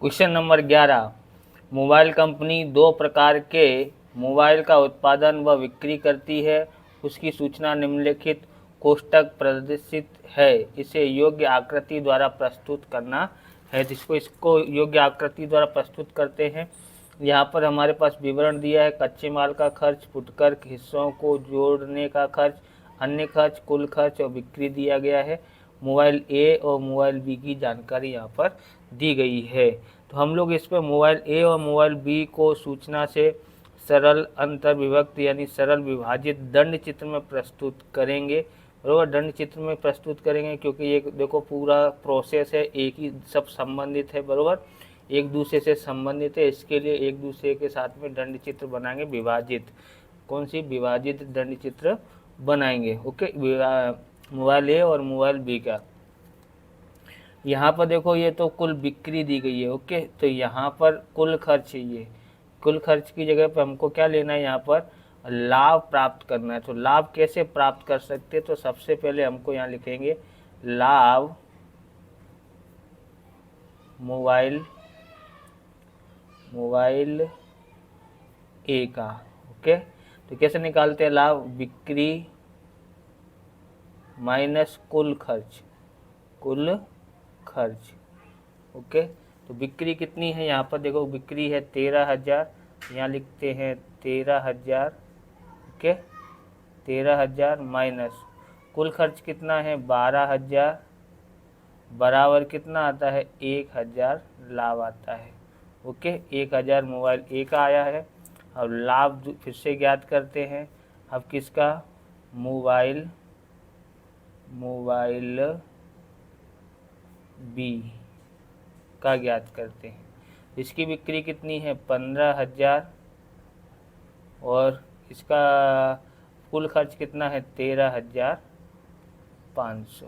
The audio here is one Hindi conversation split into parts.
क्वेश्चन नंबर 11, मोबाइल कंपनी दो प्रकार के मोबाइल का उत्पादन व बिक्री करती है, उसकी सूचना निम्नलिखित कोष्टक प्रदर्शित है, इसे योग्य आकृति द्वारा प्रस्तुत करना है। इसको योग्य आकृति द्वारा प्रस्तुत करते हैं। यहाँ पर हमारे पास विवरण दिया है, कच्चे माल का खर्च, फुटकर हिस्सों को जोड़ने का खर्च, अन्य खर्च, कुल खर्च और बिक्री दिया गया है। मोबाइल ए और मोबाइल बी की जानकारी यहाँ पर दी गई है। तो हम लोग इस पर मोबाइल ए और मोबाइल बी को सूचना से सरल अंतर्विभक्त यानी सरल विभाजित दंड चित्र में प्रस्तुत करेंगे। बराबर, दंड चित्र में प्रस्तुत करेंगे क्योंकि ये देखो पूरा प्रोसेस है, एक ही सब संबंधित है, बराबर, एक दूसरे से संबंधित है। इसके लिए एक दूसरे के साथ में दंड चित्र बनाएंगे, विभाजित, कौन सी विभाजित दंड चित्र बनाएंगे। ओके, मोबाइल ए और मोबाइल बी का। यहाँ पर देखो ये तो कुल बिक्री दी गई है। ओके, तो यहाँ पर कुल खर्च है, ये कुल खर्च की जगह पर हमको क्या लेना है, यहाँ पर लाभ प्राप्त करना है। तो लाभ कैसे प्राप्त कर सकते हैं, तो सबसे पहले हमको यहाँ लिखेंगे लाभ मोबाइल ए का। ओके, तो कैसे निकालते हैं लाभ, बिक्री माइनस कुल खर्च, ओके, तो बिक्री कितनी है, यहाँ पर देखो बिक्री है 13,000, यहाँ लिखते हैं 13,000। ओके, 13,000 माइनस कुल खर्च कितना है 12,000, बराबर कितना आता है 1,000 लाभ आता है। ओके, 1,000 मोबाइल ए का आया है। अब लाभ फिर से ज्ञात करते हैं। अब किसका, मोबाइल बी का ज्ञात करते हैं। इसकी बिक्री कितनी है 15,000 और इसका कुल खर्च कितना है 13,500।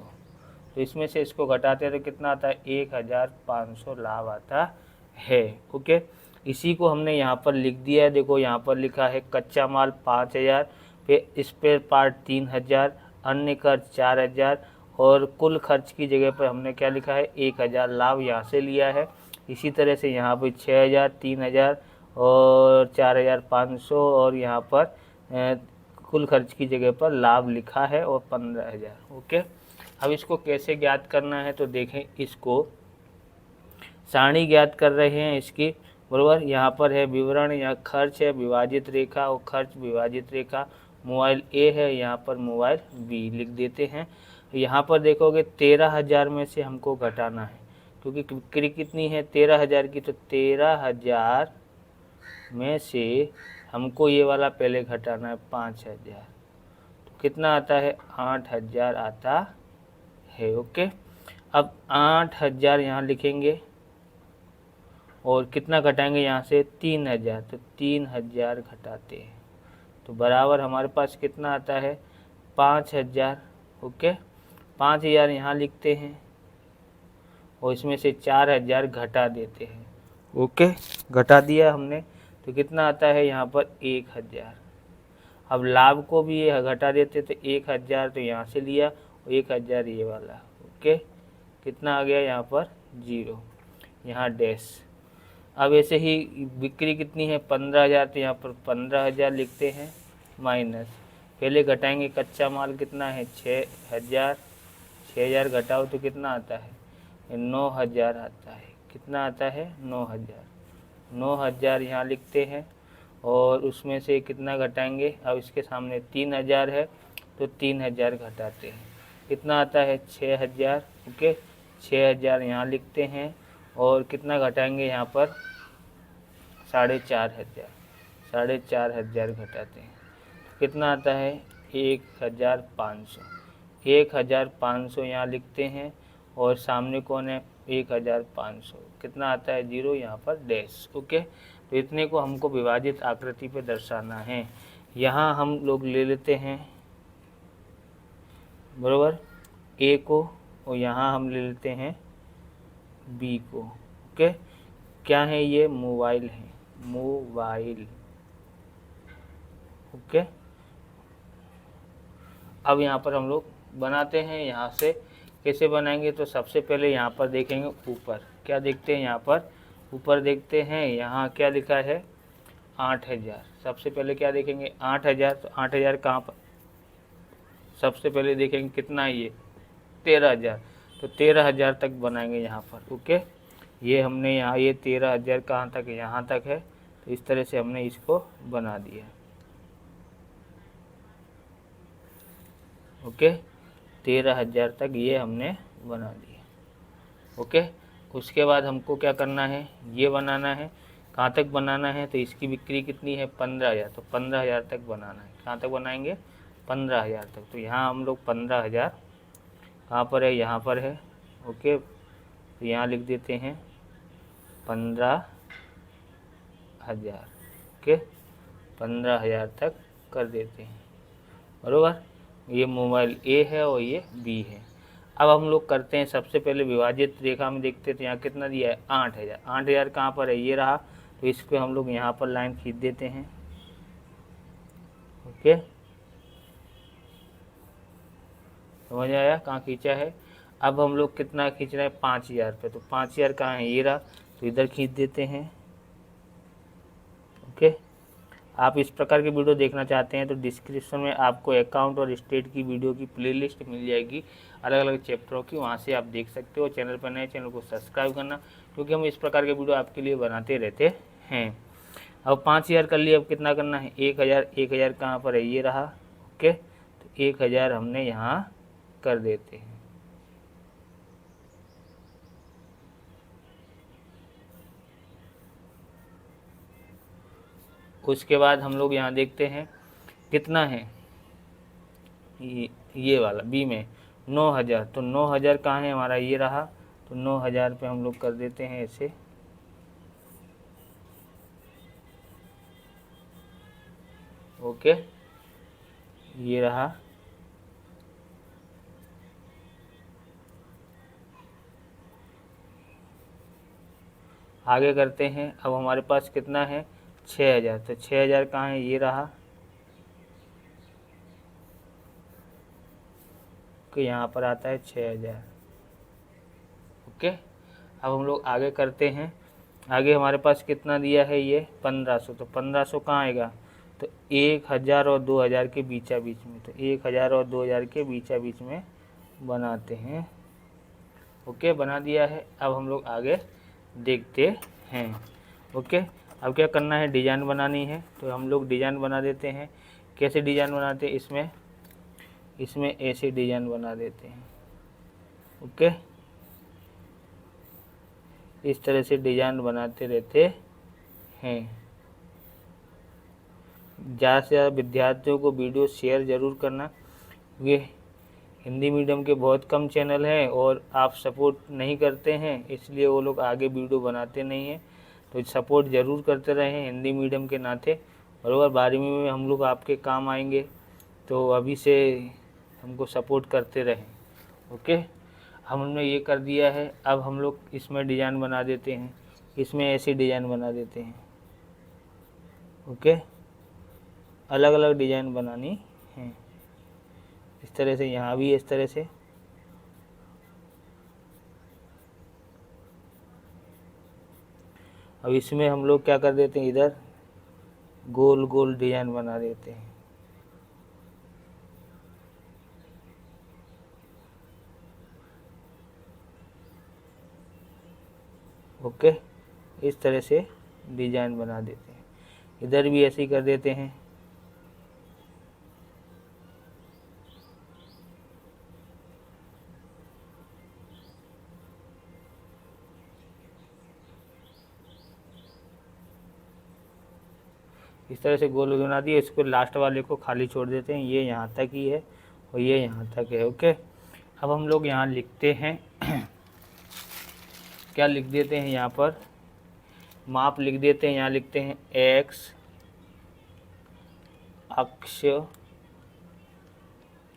तो इसमें से इसको घटाते हैं तो कितना आता है 1,500 लाभ आता है। ओके, इसी को हमने यहाँ पर लिख दिया है। देखो यहाँ पर लिखा है कच्चा माल 5,000, फिर स्पेयर पार्ट 3,000, अन्य खर्च 4,000 और कुल खर्च की जगह पर हमने क्या लिखा है 1,000 लाभ यहाँ से लिया है। इसी तरह से यहाँ पर 6,000, 3,000 और 4,500 और यहाँ पर कुल खर्च की जगह पर लाभ लिखा है और 15,000। ओके, अब इसको कैसे ज्ञात करना है, तो देखें, इसको सारणी ज्ञात कर रहे हैं इसकी, बराबर। यहाँ पर है विवरण, यहाँ खर्च है विभाजित रेखा और खर्च विभाजित रेखा, मोबाइल ए है, यहाँ पर मोबाइल बी लिख देते हैं। यहाँ पर देखोगे 13,000 में से हमको घटाना है क्योंकि बिक्री कितनी है 13,000 की, तो 13,000 में से हमको ये वाला पहले घटाना है 5,000, तो कितना आता है 8,000 आता है। ओके, अब 8,000 यहाँ लिखेंगे और कितना घटाएंगे यहाँ से 3,000, तो 3,000 घटाते हैं तो बराबर हमारे पास कितना आता है 5,000। ओके, 5,000 यहाँ लिखते हैं और इसमें से 4,000 घटा देते हैं। ओके, घटा दिया हमने तो कितना आता है यहाँ पर 1,000। अब लाभ को भी ये घटा देते तो 1,000 तो यहाँ से लिया और 1,000 ये वाला। ओके, कितना आ गया यहाँ पर 0, यहाँ डैश। अब ऐसे ही बिक्री कितनी है 15,000, तो यहाँ पर 15,000 लिखते हैं माइनस, पहले घटाएंगे कच्चा माल कितना है 6,000, 6,000 घटाओ तो कितना आता है 9,000 आता है। कितना आता है 9,000, 9,000 यहाँ लिखते हैं और उसमें से कितना घटाएंगे, अब इसके सामने 3,000 है तो 3,000 घटाते हैं, कितना आता है 6,000। ओके, 6,000 यहाँ लिखते हैं और कितना घटाएंगे यहाँ पर 4,500, 4,500 घटाते हैं तो कितना आता है 1,500, 1,500 यहाँ लिखते हैं और सामने कौन है 1,500, कितना आता है 0, यहाँ पर डैश। ओके, तो इतने को हमको विभाजित आकृति पे दर्शाना है। यहाँ हम लोग ले लेते हैं, बराबर, ए को और यहाँ हम ले लेते हैं बी को। ओके, क्या है ये मोबाइल है, मोबाइल। ओके, अब यहाँ पर हम लोग बनाते हैं, यहाँ से कैसे बनाएंगे, तो सबसे पहले यहाँ पर देखेंगे ऊपर क्या देखते हैं, यहाँ पर ऊपर देखते हैं यहाँ क्या लिखा है 8,000। सबसे पहले क्या देखेंगे 8,000, तो 8,000 कहाँ पर, सबसे पहले देखेंगे कितना है ये 13,000, तो 13,000 तक बनाएंगे यहाँ पर। ओके, ये हमने यहाँ ये 13,000 कहाँ तक है, यहाँ तक है, तो इस तरह से हमने इसको बना दिया। ओके, 13,000 तक ये हमने बना दिया। ओके, उसके बाद हमको क्या करना है, ये बनाना है। कहाँ तक बनाना है, तो इसकी बिक्री कितनी है 15,000, तो 15,000 तक बनाना है। कहाँ तक बनाएंगे 15,000 तक। तो यहाँ हम लोग 15,000 कहाँ पर है, यहाँ पर है। ओके, तो यहाँ लिख देते हैं 15,000। ओके, 15,000 तक कर देते हैं, बरोबर। ये मोबाइल ए है और ये बी है। अब हम लोग करते हैं, सबसे पहले विभाजित रेखा में देखते थे यहाँ कितना दिया है 8,000। 8,000 कहाँ पर है, ये रहा, तो इस पर हम लोग यहाँ पर लाइन खींच देते हैं। ओके, समझ आया कहाँ खींचा है। अब हम लोग कितना खींच रहे हैं 5,000 पे, तो 5,000 कहाँ है, ये रहा, तो इधर खींच देते हैं। ओके, आप इस प्रकार की वीडियो देखना चाहते हैं तो डिस्क्रिप्शन में आपको अकाउंट और स्टेट की वीडियो की प्लेलिस्ट मिल जाएगी, अलग अलग चैप्टरों की, वहाँ से आप देख सकते हो। चैनल पर नए, चैनल को सब्सक्राइब करना, क्योंकि हम इस प्रकार के वीडियो आपके लिए बनाते रहते हैं। अब 5,000 कर लिए, अब कितना करना है 1,000। 1,000 कहाँ पर है, ये रहा। ओके, तो 1,000 हमने यहाँ कर देते हैं। उसके बाद हम लोग यहाँ देखते हैं कितना है, ये वाला बी में 9,000, तो 9,000 कहाँ है हमारा, ये रहा, तो 9,000 पे हम लोग कर देते हैं ऐसे। ओके, ये रहा। आगे करते हैं, अब हमारे पास कितना है 6,000, तो 6,000 कहाँ है, ये रहा, कि यहाँ पर आता है 6,000। ओके, अब हम लोग आगे करते हैं। आगे हमारे पास कितना दिया है, ये 1,500, तो 1,500 कहाँ आएगा, तो 1,000 और 2,000 के बीचा बीच में, तो 1,000 और 2,000 के बीचा बीच में बनाते हैं। ओके, बना दिया है। अब हम लोग आगे देखते हैं। ओके, अब क्या करना है, डिज़ाइन बनानी है, तो हम लोग डिज़ाइन बना देते हैं। कैसे डिज़ाइन बनाते हैं, इसमें ऐसे डिज़ाइन बना देते हैं। ओके, इस तरह से डिज़ाइन बनाते रहते हैं। ज़्यादा से ज़्यादा विद्यार्थियों को वीडियो शेयर ज़रूर करना। ये हिंदी मीडियम के बहुत कम चैनल हैं और आप सपोर्ट नहीं करते हैं, इसलिए वो लोग आगे वीडियो बनाते नहीं हैं। तो सपोर्ट ज़रूर करते रहें हिंदी मीडियम के नाते, बराबर। 12वीं में हम लोग आपके काम आएंगे, तो अभी से हमको सपोर्ट करते रहें। ओके, हमने ये कर दिया है। अब हम लोग इसमें डिज़ाइन बना देते हैं, इसमें ऐसी डिज़ाइन बना देते हैं। ओके, अलग अलग डिज़ाइन बनानी है, इस तरह से, यहाँ भी इस तरह से। अब इसमें हम लोग क्या कर देते हैं, इधर गोल गोल डिज़ाइन बना देते हैं। ओके, इस तरह से डिज़ाइन बना देते हैं। इधर भी ऐसे ही कर देते हैं। इस तरह से गोल बना दिए, इसको लास्ट वाले को खाली छोड़ देते हैं। ये यहाँ तक ही है और ये यहाँ तक है। ओके, अब हम लोग यहाँ लिखते हैं क्या लिख देते हैं, यहाँ पर माप लिख देते हैं। यहाँ लिखते हैं x अक्ष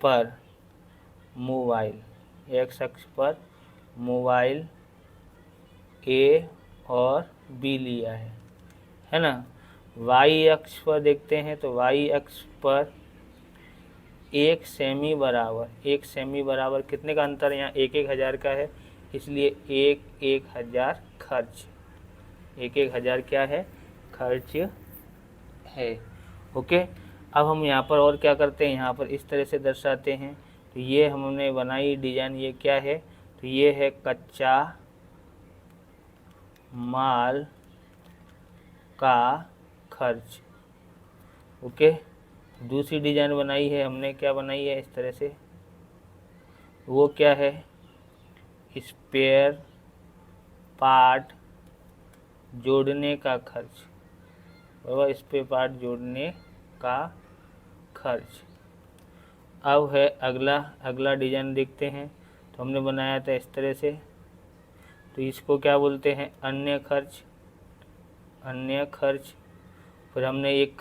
पर मोबाइल, x अक्ष पर मोबाइल A और B लिया है ना। y अक्ष पर देखते हैं, तो y अक्ष पर 1 सेमी बराबर, 1 सेमी बराबर कितने का अंतर है, यहाँ 1,000 का है, इसलिए 1,000 खर्च। एक एक हज़ार क्या है, खर्च है। ओके, अब हम यहाँ पर और क्या करते हैं, यहाँ पर इस तरह से दर्शाते हैं। तो ये हमने बनाई डिजाइन, ये क्या है, तो ये है कच्चा माल का खर्च। ओके, दूसरी डिजाइन बनाई है हमने, क्या बनाई है इस तरह से, वो क्या है, स्पेयर पार्ट जोड़ने का खर्च, और स्पेयर पार्ट जोड़ने का खर्च। अब है अगला डिजाइन देखते हैं। तो हमने बनाया था इस तरह से, तो इसको क्या बोलते हैं, अन्य खर्च। अन्य खर्च, फिर हमने एक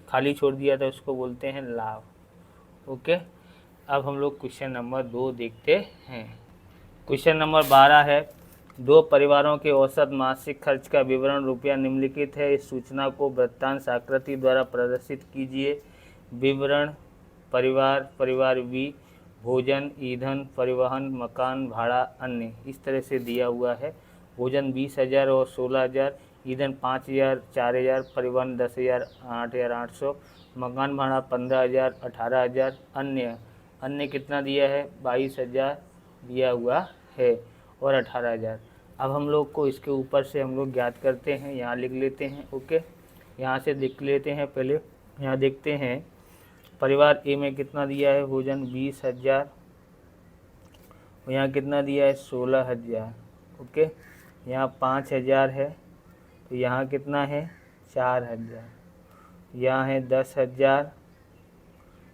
खाली छोड़ दिया था, उसको बोलते हैं लाभ। ओके, अब हम लोग क्वेश्चन नंबर 2 देखते हैं। क्वेश्चन नंबर 12 है, दो परिवारों के औसत मासिक खर्च का विवरण रुपया निम्नलिखित है, इस सूचना को वृत्तांश आकृति द्वारा प्रदर्शित कीजिए। विवरण, परिवार बी, भोजन, ईंधन, परिवहन, मकान भाड़ा, अन्य, इस तरह से दिया हुआ है। भोजन 20,000 और 16,000, ईंधन 5,000, 4,000, परिवहन 10,000, 8,800, मकान भाड़ा 15,000, 18,000, अन्य कितना दिया है, 22,000 दिया हुआ है और 18,000। अब हम लोग को इसके ऊपर से हम लोग ज्ञात करते हैं, यहाँ लिख लेते हैं। ओके, यहाँ से लिख लेते हैं। पहले यहाँ देखते हैं, परिवार ए में कितना दिया है, भोजन 20,000, और यहाँ कितना दिया है, 16,000। ओके, यहाँ 5,000 है, तो यहाँ कितना है, 4,000। यहाँ है 10,000,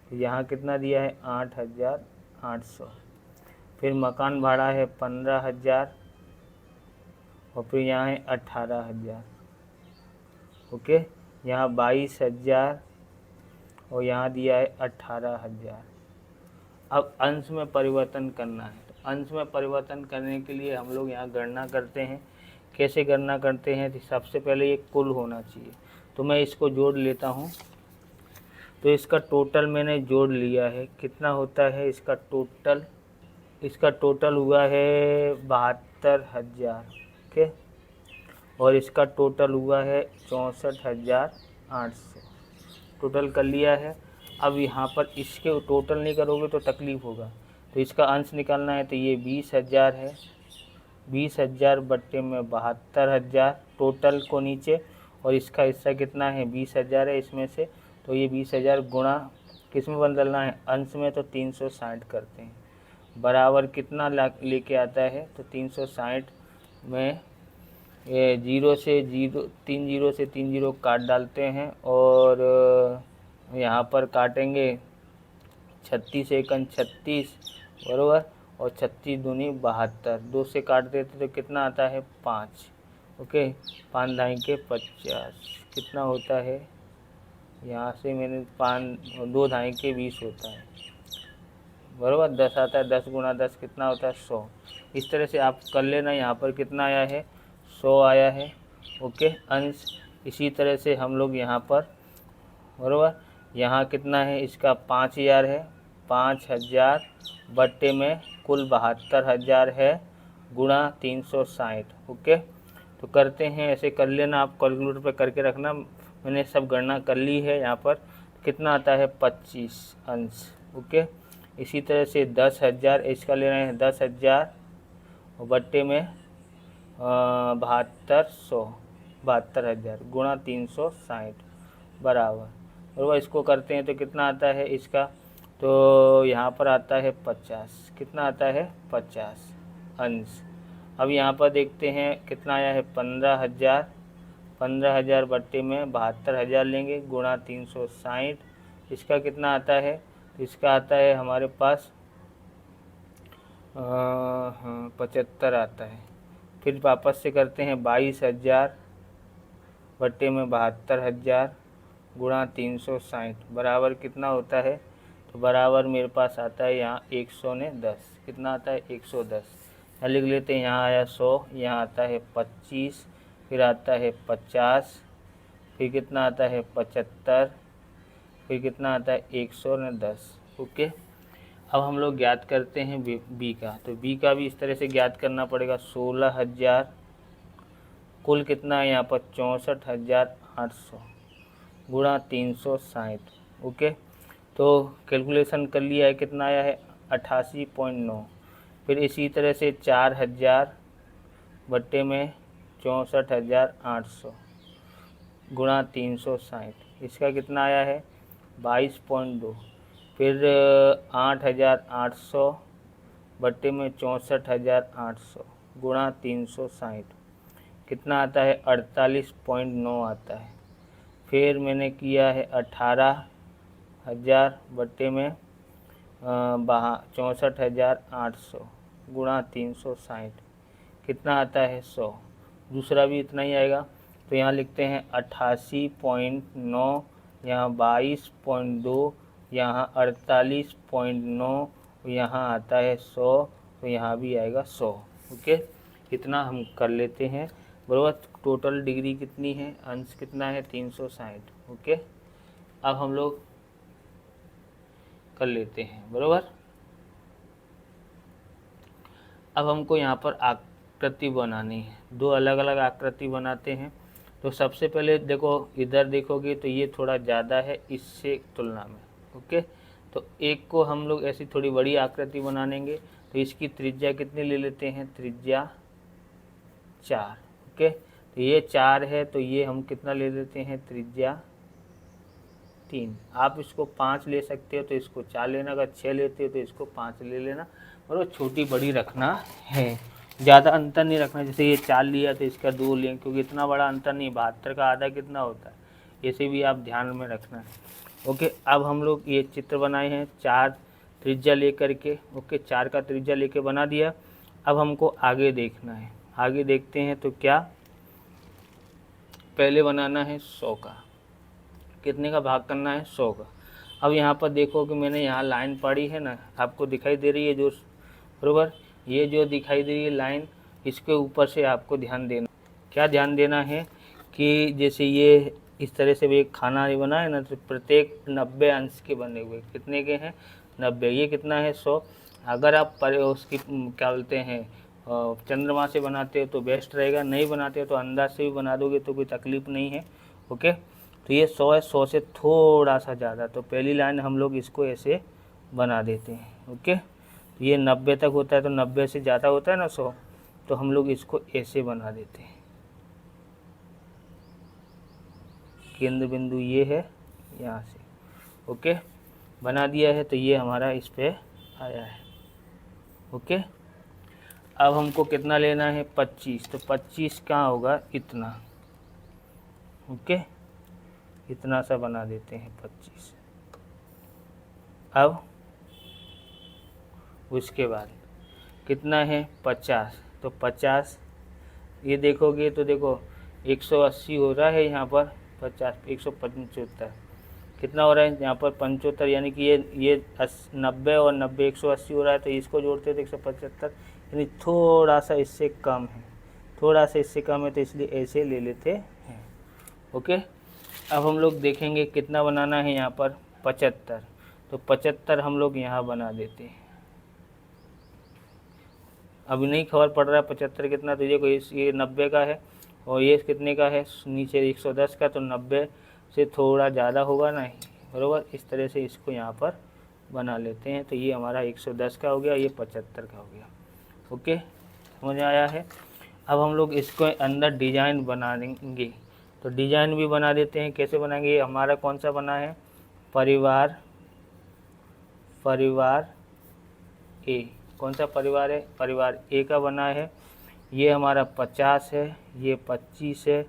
तो यहाँ कितना दिया है, 8,800। फिर मकान भाड़ा है 15,000, और फिर यहाँ है 18,000। ओके, यहाँ 22,000, और यहाँ दिया है 18,000। अब अंश में परिवर्तन करना है, तो अंश में परिवर्तन करने के लिए हम लोग यहाँ गणना करते हैं। कैसे गणना करते हैं, तो सबसे पहले ये कुल होना चाहिए, तो मैं इसको जोड़ लेता हूँ। तो इसका टोटल मैंने जोड़ लिया है, कितना होता है इसका टोटल, इसका टोटल हुआ है 72,000। ओके, और इसका टोटल हुआ है 64,800, टोटल कर लिया है। अब यहाँ पर इसके टोटल नहीं करोगे तो तकलीफ़ होगा, तो इसका अंश निकालना है। तो ये 20,000 है, 20,000 बट्टे में 72,000 टोटल को नीचे, और इसका हिस्सा कितना है, 20,000 है इसमें से, तो ये 20,000 गुणा किस में बदलना है, अंश में, तो 360 करते हैं, बराबर कितना लेके आता है, तो 360 में ये 0 से 0, 3 0 से 3 0 काट डालते हैं, और यहाँ पर काटेंगे 36 एकन 36, बराबर, और 36 दूनी 72, 2 से काट देते तो कितना आता है, 5। ओके, 5 ढाई के 50, कितना होता है, यहाँ से मैंने 5, 2 ढाई के 20 होता है, बराबर, 10 आता है, 10 गुणा 10 कितना होता है, 100। इस तरह से आप कर लेना। यहाँ पर कितना आया है, 100 आया है। ओके, अंश इसी तरह से हम लोग यहाँ पर, बराबर, यहाँ कितना है, इसका 5,000 है, 5,000 बट्टे में कुल 72,000 है, गुणा 360। ओके, तो करते हैं, ऐसे कर लेना, आप कैलकुलेटर पर करके रखना, मैंने सब गणना कर ली है। यहाँ पर कितना आता है, 25 अंश। ओके, इसी तरह से 10,000, इसका ले रहे हैं 10,000, और बट्टे में 72,000 गुणा 360 बराबर, और इसको करते हैं तो कितना आता है इसका, तो यहाँ पर आता है 50, कितना आता है, 50 अंश। अब यहाँ पर देखते हैं कितना आया है, 15,000, 15,000 बट्टे में 72,000 लेंगे, गुणा 360, इसका कितना आता है, तो इसका आता है हमारे पास 75 आता है। फिर वापस से करते हैं, 22,000 बट्टे में 72,000 गुणा 360 बराबर कितना होता है, तो बराबर मेरे पास आता है यहाँ 110, कितना आता है, 110। यहाँ लिख लेते हैं, यहाँ आया 100, यहाँ आता है 25, फिर आता है 50, फिर कितना आता है 75, फिर कितना आता है 110। ओके, अब हम लोग ज्ञात करते हैं बी का, तो बी का भी इस तरह से ज्ञात करना पड़ेगा। 16,000 कुल कितना है यहाँ पर 64,800 गुणा 360। ओके, तो कैलकुलेशन कर लिया है, कितना आया है 88.9। फिर इसी तरह से 4,000 बट्टे में 64,800 गुणा 360, इसका कितना आया है 22.2। फिर 8,800 बट्टे में 64,800 गुणा 360, कितना आता है 48.9 आता है। फिर मैंने किया है 18,000 बट्टे में 64,800 गुणा 360, कितना आता है 100। दूसरा भी इतना ही आएगा, तो यहाँ लिखते हैं 88.9, यहाँ 22.2, यहाँ 48.9, यहाँ आता है 100, तो यहाँ भी आएगा 100। ओके, इतना हम कर लेते हैं बराबर। टोटल डिग्री कितनी है, अंश कितना है 360। ओके, अब हम लोग कर लेते हैं बराबर। अब हमको यहाँ पर आकृति बनानी है, दो अलग अलग आकृति बनाते हैं। तो सबसे पहले देखो, इधर देखोगे तो ये थोड़ा ज़्यादा है इससे तुलना में। ओके, तो एक को हम लोग ऐसी थोड़ी बड़ी आकृति बनाएंगे, तो इसकी त्रिज्या कितनी ले लेते हैं, त्रिज्या 4। ओके, तो ये 4 है, तो ये हम कितना ले लेते हैं, त्रिज्या 3। आप इसको 5 ले सकते हो तो इसको 4 लेना, अगर 6 लेते हो तो इसको 5 ले लेना, और वो छोटी बड़ी रखना है, ज़्यादा अंतर नहीं रखना। जैसे ये 4 लिया तो इसका 2 लें, क्योंकि इतना बड़ा अंतर नहीं, 72 का आधा कितना होता है, इसे भी आप ध्यान में रखना है। ओके, अब हम लोग ये चित्र बनाए हैं 4 त्रिज्या लेकर के। ओके, 4 का त्रिज्या लेके बना दिया। अब हमको आगे देखना है, आगे देखते हैं तो क्या, पहले बनाना है 100 का। कितने का भाग करना है, 100 का। अब यहाँ पर देखो कि मैंने यहाँ लाइन पढ़ी है ना, आपको दिखाई दे रही है जो बराबर, ये जो दिखाई दे रही है लाइन, इसके ऊपर से आपको ध्यान देना। क्या ध्यान देना है कि जैसे ये इस तरह से भी एक खाना बना है ना, तो प्रत्येक 90 अंश के बने हुए, कितने के हैं 90, ये कितना है 100। अगर आप उसकी क्या बोलते हैं चंद्रमा से बनाते हो तो बेस्ट रहेगा, नहीं बनाते हो तो अंदाज से भी बना दोगे तो कोई तकलीफ़ नहीं है। ओके, तो ये 100 है, 100 से थोड़ा सा ज़्यादा, तो पहली लाइन हम लोग इसको ऐसे बना देते हैं। ओके, तो ये 90 तक होता है, तो 90 से ज़्यादा होता है ना 100, तो हम लोग इसको ऐसे बना देते हैं। केंद्र बिंदु ये है यहाँ से। ओके, बना दिया है, तो ये हमारा इस पे आया है। ओके, अब हमको कितना लेना है 25, तो 25 कहाँ होगा, इतना। ओके, इतना सा बना देते हैं 25। अब उसके बाद कितना है 50, तो 50 ये देखोगे तो देखो 180 हो रहा है यहाँ पर, 50 175 कितना हो रहा है यहाँ पर 75, यानी कि ये 90 और 90 180 हो रहा है, तो इसको जोड़ते तो 175, यानी थोड़ा सा इससे कम है, थोड़ा सा इससे कम है, तो इसलिए ऐसे ले लेते हैं। ओके, अब हम लोग देखेंगे कितना बनाना है यहाँ पर 75, तो 75 हम लोग यहाँ बना देते हैं। अभी नहीं खबर पड़ रहा है 75 कितना, तो देखो ये 90 का है और ये कितने का है नीचे 110 का, तो 90 से थोड़ा ज़्यादा होगा ना बराबर। इस तरह से इसको यहाँ पर बना लेते हैं, तो ये हमारा 110 का हो गया, ये 75 का हो गया। ओके, समझ आया है। अब हम लोग इसको अंदर डिजाइन बना देंगे, तो डिजाइन भी बना देते हैं। कैसे बनाएंगे, ये हमारा कौन सा बना है, परिवार ए। कौन सा परिवार है, परिवार ए का बना है। ये हमारा 50 है, ये 25 है,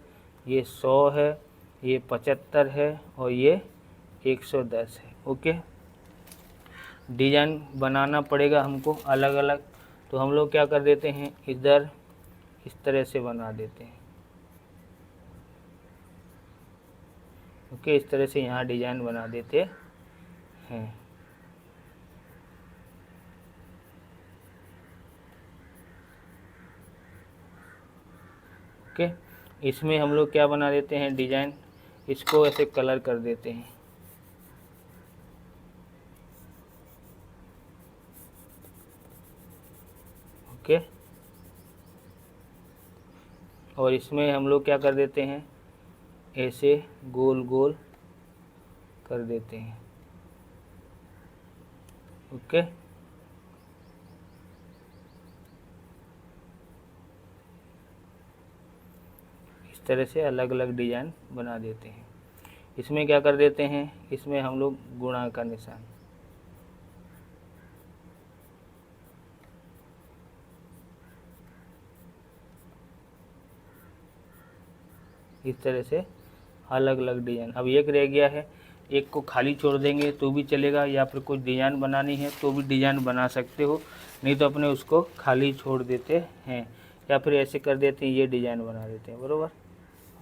ये 100 है, ये 75 है और ये 110 है। ओके, डिजाइन बनाना पड़ेगा हमको अलग अलग, तो हम लोग क्या कर देते हैं, इधर इस तरह से बना देते हैं। ओके, इस तरह से यहाँ डिजाइन बना देते हैं। ओके, इसमें हम लोग क्या बना देते हैं, डिजाइन, इसको ऐसे कलर कर देते हैं। ओके, और इसमें हम लोग क्या कर देते हैं, ऐसे गोल गोल कर देते हैं। ओके, इस तरह से अलग अलग डिजाइन बना देते हैं। इसमें क्या कर देते हैं, इसमें हम लोग गुणा का निशान, इस तरह से अलग अलग डिजाइन। अब एक रह गया है, एक को खाली छोड़ देंगे तो भी चलेगा, या फिर कुछ डिजाइन बनानी है तो भी डिजाइन बना सकते हो, नहीं तो अपने उसको खाली छोड़ देते हैं, या फिर ऐसे कर देते हैं, ये डिजाइन बना देते हैं। बरोबर,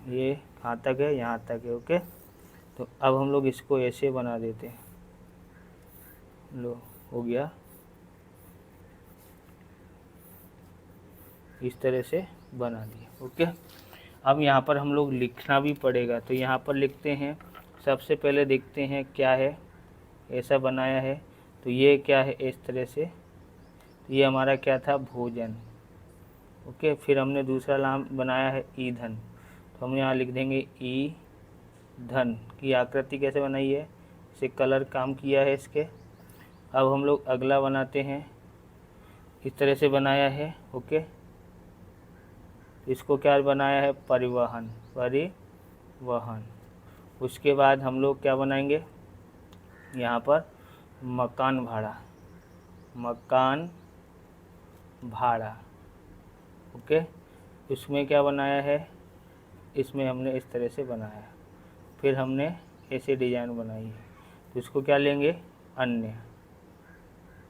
ये कहाँ तक है, यहाँ तक है। ओके, तो अब हम लोग इसको ऐसे बना देते हैं। लो, हो गया, इस तरह से बना दिया। ओके, अब यहाँ पर हम लोग लिखना भी पड़ेगा, तो यहाँ पर लिखते हैं। सबसे पहले देखते हैं क्या है, ऐसा बनाया है, तो ये क्या है, इस तरह से, ये हमारा क्या था, भोजन। ओके, फिर हमने दूसरा नाम बनाया है ईंधन, तो हम यहाँ लिख देंगे ईंधन की आकृति कैसे बनाई है, इसे कलर काम किया है इसके। अब हम लोग अगला बनाते हैं, इस तरह से बनाया है। ओके, इसको क्या बनाया है, परिवहन, परिवहन। उसके बाद हम लोग क्या बनाएंगे, यहाँ पर मकान भाड़ा, मकान भाड़ा। ओके, इसमें क्या बनाया है, इसमें हमने इस तरह से बनाया, फिर हमने ऐसे डिजाइन बनाई है, तो इसको क्या लेंगे, अन्य।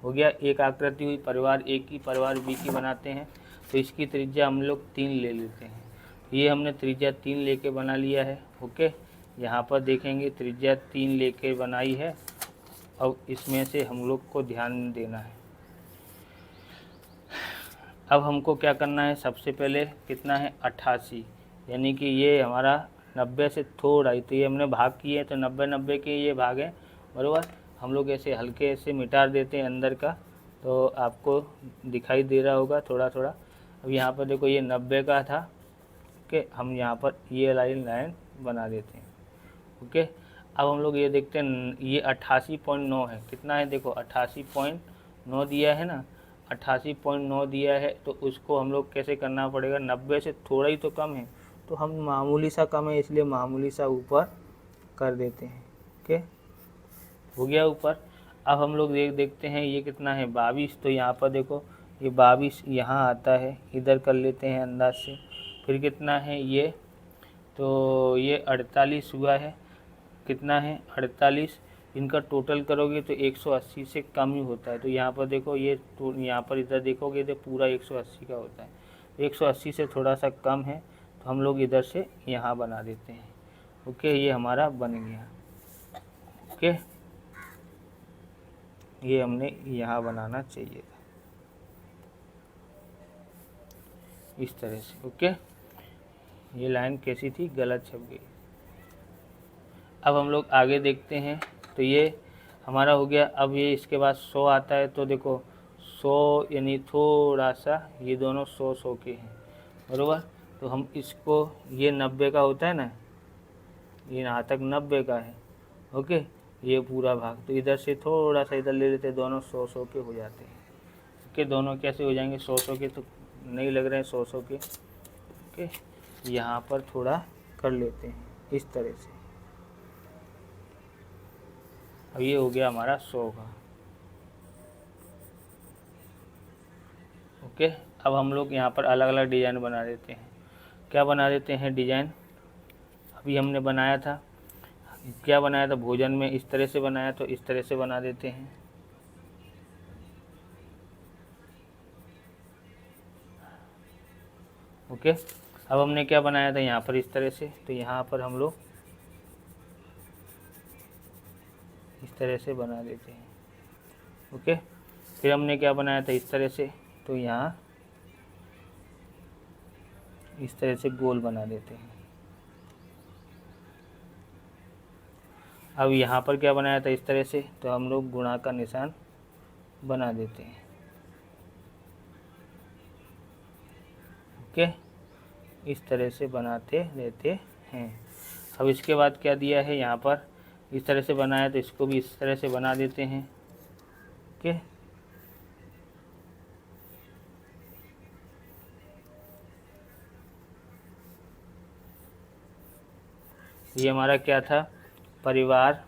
हो गया, एक आकृति हुई, परिवार ए की परिवार बी की बनाते हैं, तो इसकी त्रिज्या हम लोग 3 ले लेते हैं। ये हमने त्रिज्या 3 लेके बना लिया है। ओके, यहाँ पर देखेंगे त्रिज्या 3 लेके बनाई है। अब इसमें से हम लोग को ध्यान देना है, अब हमको क्या करना है, सबसे पहले कितना है, 88, यानी कि ये हमारा 90 से थोड़ा ही, तो ये हमने भाग किए तो 90 के ये भाग है। बराबर, हम लोग ऐसे हल्के से मिटा देते हैं अंदर का, तो आपको दिखाई दे रहा होगा थोड़ा थोड़ा। अब यहाँ पर देखो ये 90 का था। ओके, हम यहाँ पर ये लाइन बना देते हैं। ओके, अब हम लोग ये देखते हैं, ये 88.9 है, कितना है, देखो 88.9 दिया है ना, 88.9 दिया है, तो उसको हम लोग कैसे करना पड़ेगा, 90 से थोड़ा ही तो कम है, तो हम मामूली सा कम है, इसलिए मामूली सा ऊपर कर देते हैं। ओके, हो गया ऊपर। अब हम लोग देखते हैं ये कितना है, 22, तो यहाँ पर देखो ये 22 यहाँ आता है, इधर कर लेते हैं अंदाज से। फिर कितना है ये, तो ये 48 हुआ है, कितना है, 48, इनका टोटल करोगे तो 180 से कम ही होता है। तो यहाँ पर देखो ये, तो यहाँ पर इधर देखोगे तो पूरा 180 का होता है, 180 से थोड़ा सा कम है, तो हम लोग इधर से यहाँ बना देते हैं। ओके, ये हमारा बन गया। ओके, ये हमने यहाँ बनाना चाहिए था, इस तरह से। ओके, ये लाइन कैसी थी, गलत छप गई। अब हम लोग आगे देखते हैं, तो ये हमारा हो गया। अब ये इसके बाद 100 आता है, तो देखो 100 यानी थोड़ा सा, ये दोनों 100 के हैं। बराबर, तो हम इसको, ये 90 का होता है ना, ये यहाँ तक 90 का है। ओके, ये पूरा भाग, तो इधर से थोड़ा सा इधर ले लेते हैं, दोनों 100 के हो जाते हैं। ओके, दोनों कैसे हो जाएंगे, 100 के तो नहीं लग रहे हैं, 100 के। ओके, यहाँ पर थोड़ा कर लेते हैं इस तरह से। अब ये हो गया हमारा 100 का। ओके, अब हम लोग यहाँ पर अलग अलग डिज़ाइन बना देते हैं। क्या बना देते हैं डिज़ाइन, अभी हमने बनाया था, क्या बनाया था, भोजन में इस तरह से बनाया, तो इस तरह से बना देते हैं। ओके, अब हमने क्या बनाया था यहाँ पर इस तरह से, तो यहाँ पर हम लोग इस तरह से बना देते हैं। ओके, फिर हमने क्या बनाया था इस तरह से, तो यहाँ इस तरह से गोल बना देते हैं। अब यहाँ पर क्या बनाया था इस तरह से, तो हम लोग गुणा का निशान बना देते हैं। ओके, इस तरह से बनाते रहते हैं। अब इसके बाद क्या दिया है यहाँ पर, इस तरह से बनाया तो इसको भी इस तरह से बना देते हैं। ओके, ये हमारा क्या था, परिवार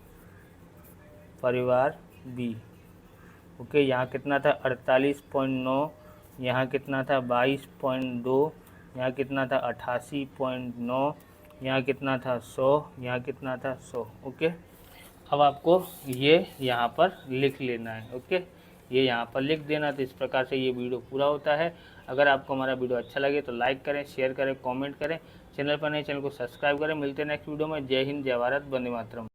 बी। ओके, यहाँ कितना था 48.9, यहाँ कितना था 22.2, यहाँ कितना था 88.9, यहाँ कितना था 100, यहाँ कितना था 100। ओके, अब आपको ये यहाँ पर लिख लेना है। ओके, ये यहाँ पर लिख देना। तो इस प्रकार से ये वीडियो पूरा होता है। अगर आपको हमारा वीडियो अच्छा लगे तो लाइक करें, शेयर करें, कमेंट करें। चैनल पर नए, चैनल को सब्सक्राइब करें। मिलते हैं नेक्स्ट वीडियो में। जय हिंद, जय भारत, वंदे मातरम।